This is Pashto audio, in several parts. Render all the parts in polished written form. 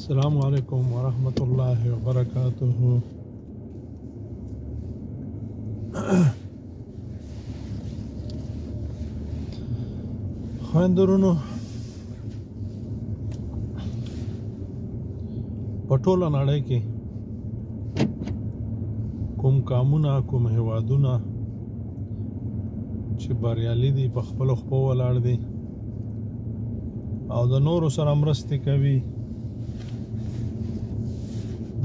السلام علیکم ورحمۃ اللہ وبرکاتہ. خویندرونو په ټوله نړۍ کې کوم قومونه کوم هیوادونه چې بریالي دي په خپلو خپو ولاړ دي او د نورو سره مرستې کوي،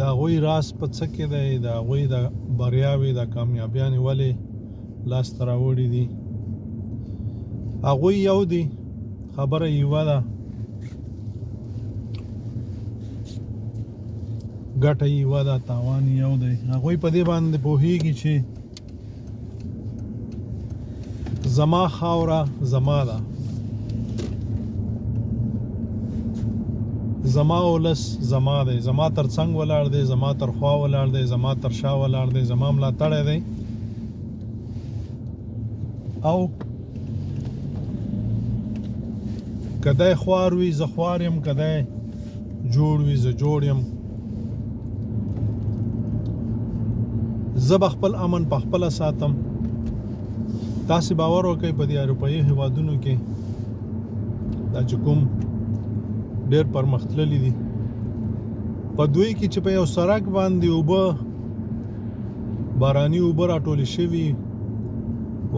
د هغوی راز په څه کې دی، د هغوی د بریاوې د کامیابیانې ولې لاسته راوړي دي. هغوی یو دي، خبره یوه ده، ګټه یوه ده، تاوان یو دی. هغوی په دې باندې پوهیږي چې زما خاوره زما ده، زما ولس زما دی، زما تر څنګ ولاړ دی، زما تر خوا ولاړ دی، زما تر شا ولاړ دی، زما ملاتړی دی. او که دی خوار وي زه خوار یم، که دی جوړ وي زه جوړ یم. زه به خپل امن په خپله ساتم. تاسې باور وکئ په دې اروپایي هیوادونو کې دا چې کوم ډېر پرمختللي دي، په دوی کې چې په یو سړک باندې اوبه، باراني اوبه راټولې شوي،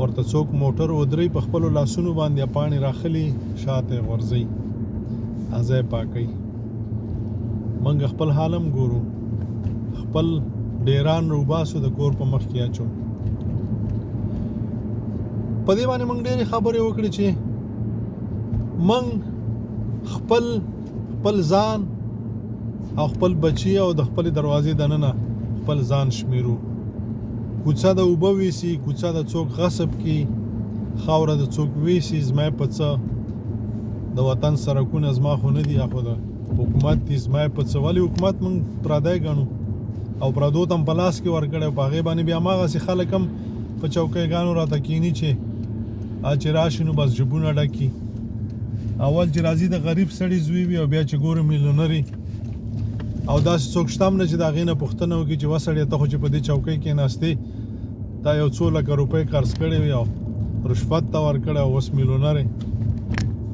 ورته څوک موټر ودروي، په خپلو لاسونو باندې پاڼې راخلي، شاته یې غورځوي، ځای یې پاکوي. موږ خپل حال هم ګورو، خپل ډیران روباسو د کور په مخ کې اچو. په دې باندې موږ ډېرې خبرې وکړې چې موږ خپل ځان او خپل بچی او د خپل دروازې دننه خپل ځان شمیرو. کوڅه د اوبه ویسي، کوڅه د څوک غصب کی، خاوره د څوک ویسي، زما په څه د وطن سرکونه زما خو نه دي، خو د حکومت دي. زما په څه ولې حکومت موږ پردی ګڼو او پردو ته هم په لاس کې ورکړی، په هغې باندې بیا هماغسې خلک هم په چوکیګانو راته کیني چې چې راشي نو بس جبونه ډکي. اول چې راځي د غریب سړي زوی وي او بیا چې ګوري میلیونري، او داسې څوک شته هم نه چې د هغې نه پوښتنه وکړي چې وسړیه ته خو چې په دې چوکۍ کې ناستې تا یو څو لکه روپۍ قرض کړی وي او رشوت ته ورکړی او اوس میلیونر.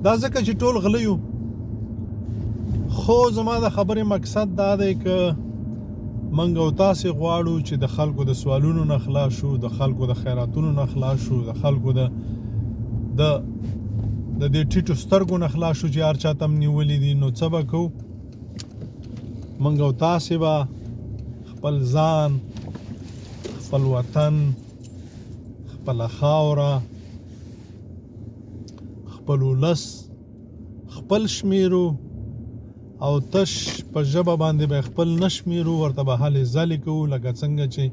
دا ځکه چې ټول غله یو. خو زما د خبرې مقصد دا دی که موږ او تاسې غواړو چې د خلکو د سوالونو نه خلاص شو، د خلکو د خیراتونو نه خلاص شو، د خلکو د دې ټیټو سترګو نه خلاص شو چې هر چا ته هم نیولي دي. نو څه به کوو؟ موږ او تاسې به خپل ځان، خپل وطن، خپله خاوره، خپل ولس خپل شمیرو او تش په ژبه باندې به خپل نه شمیرو، ورته به هلې ځلې کوو لکه څنګه چې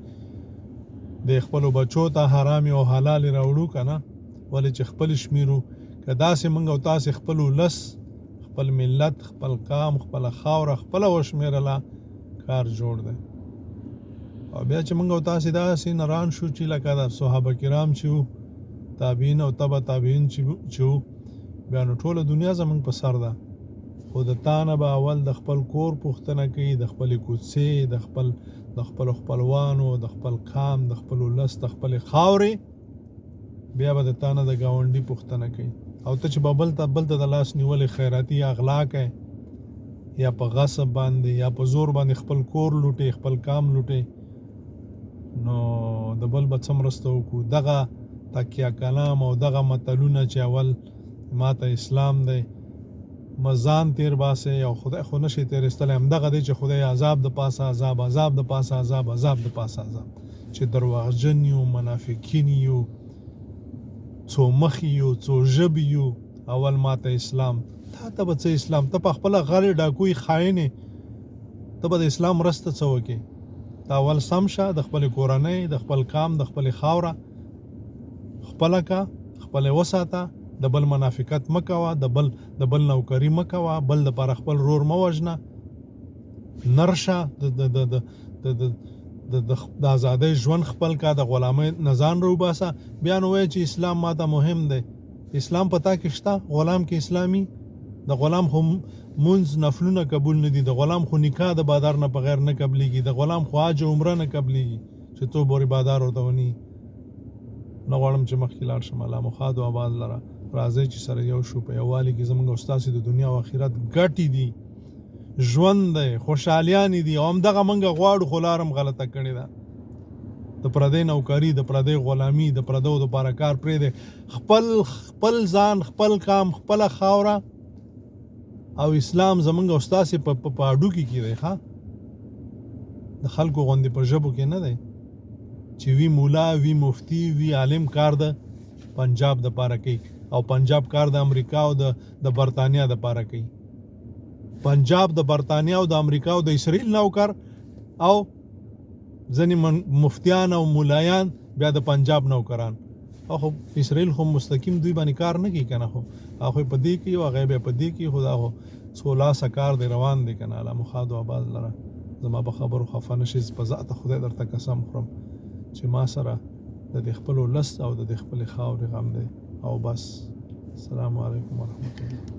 د خپلو بچو ته حرامې او حلالې راوړو که نه. ولې چې خپل شمیرو، که داسې موږ او تاسې خپل ولس، خپل ملت، خپل قام، خپله خاوره خپله وشمیرله، کار جوړ دی. او بیا چې موږ او تاسې داسې نران شو چې لکه د صحابه کرام چې وو، تابعین او تبع تابعین چې وو، بیا نو ټوله دنیا زموږ په سر ده. خو د تا نه به اول د خپل کور پوښتنه کوي، د خپلې کوڅې، د خپلو خپلوانو، د خپل قام، د خپل ولس، د خپلې خاورې، بیا به د تا نه د ګاونډي پوښتنه کوي. او ته چې به بل ته د لاس نیولې خیراتي یا اغلا کوې، یا په غصب باندې یا په زور باندې خپل کور لوټې، خپل کام لوټې، نو د بل به څه مرسته وکړو؟ دغه تکیه کلام او دغه متلونه چې اول ماته اسلام دی، مزان تیر باسي او خدای خو نشي تیرستلی، همدغه دی چې خدای عذاب د پاسه عذاب، عذاب د پاسه عذاب، عذاب د پاسه عذاب، چې درواغجن یو، منافقین یو، څو مخي یو، څو ژبې یو. اول ماته اسلام، تا ته به څه اسلام؟ ته په خپله غلې ډاکوی خاینې، ته به د اسلام مرسته څه وکړې؟ ته اول سم شه، د خپلې کورنۍ، د خپل قام، د خپلې خاوره خپله کا، خپله وساته، د بل منافقت مه کوه، د بل نوکري مه کوه، بل دپاره خپل رور مه وژنه، نرشه، د ازادۍ ژوند خپل کا، د غلامۍ نه ځان راوباسه. بیا نو وایه چې اسلام ماته مهم دی. اسلام پتا کې شته؟ غلام کې اسلامي د غلام خو منځ نفلونه قبول نه دي، د غلام خو نکاح د بادار نه بغیر نه قبلېږي، د غلام خو حج او عمره نه قبلېږي چې تو بورې بادار ورته ونی. نه غواړم چې مخکې لاړ شم. الله مخاد او آباد لره راځئ چې سره یو شو په یووالي کې زموږ او ستاسې د دنیا او آخرت ګټې دي، ژوند دی، خوشحالیانې دي، او همدغه موږ غواړو، خو لار هم غلطه کړې ده. د پردی نوکري، د پردی غلامي، د پردو دپاره کار پرېږدی. خپل ځان، خپل کام، خپله خاوره او اسلام زموږ او ستاسې په هډوکي کې دی. ښه د خلکو غوندې په ژبو کې نه دی چې وی مولا، وی مفتی، وی عالم کار د پنجاب دپاره کوي او پنجاب کار د امریکا او د برطانیا دپاره کوي. پنجاب د برطانیا او د امریکا او د اسرائیل نوکر او ځینې مفتیان او مولایان بیا د پنجاب نوکران. خو اسرائیل خو مستقیم دوی باندې کار نه کوي که نه، خو هغوی په دې کې او هغوی بیا په دې کې، خو دا خو څو لاسه کار دی روان دی که نه. الله مخاد او آباد لره زما په خبرو خفه نه شي. په ذاته خدای درته قسم خورم چې ما سره د دې خپلو لس او د دې خپلې خاورې غم دی. او بس. السلام علیکم ورحمت الله.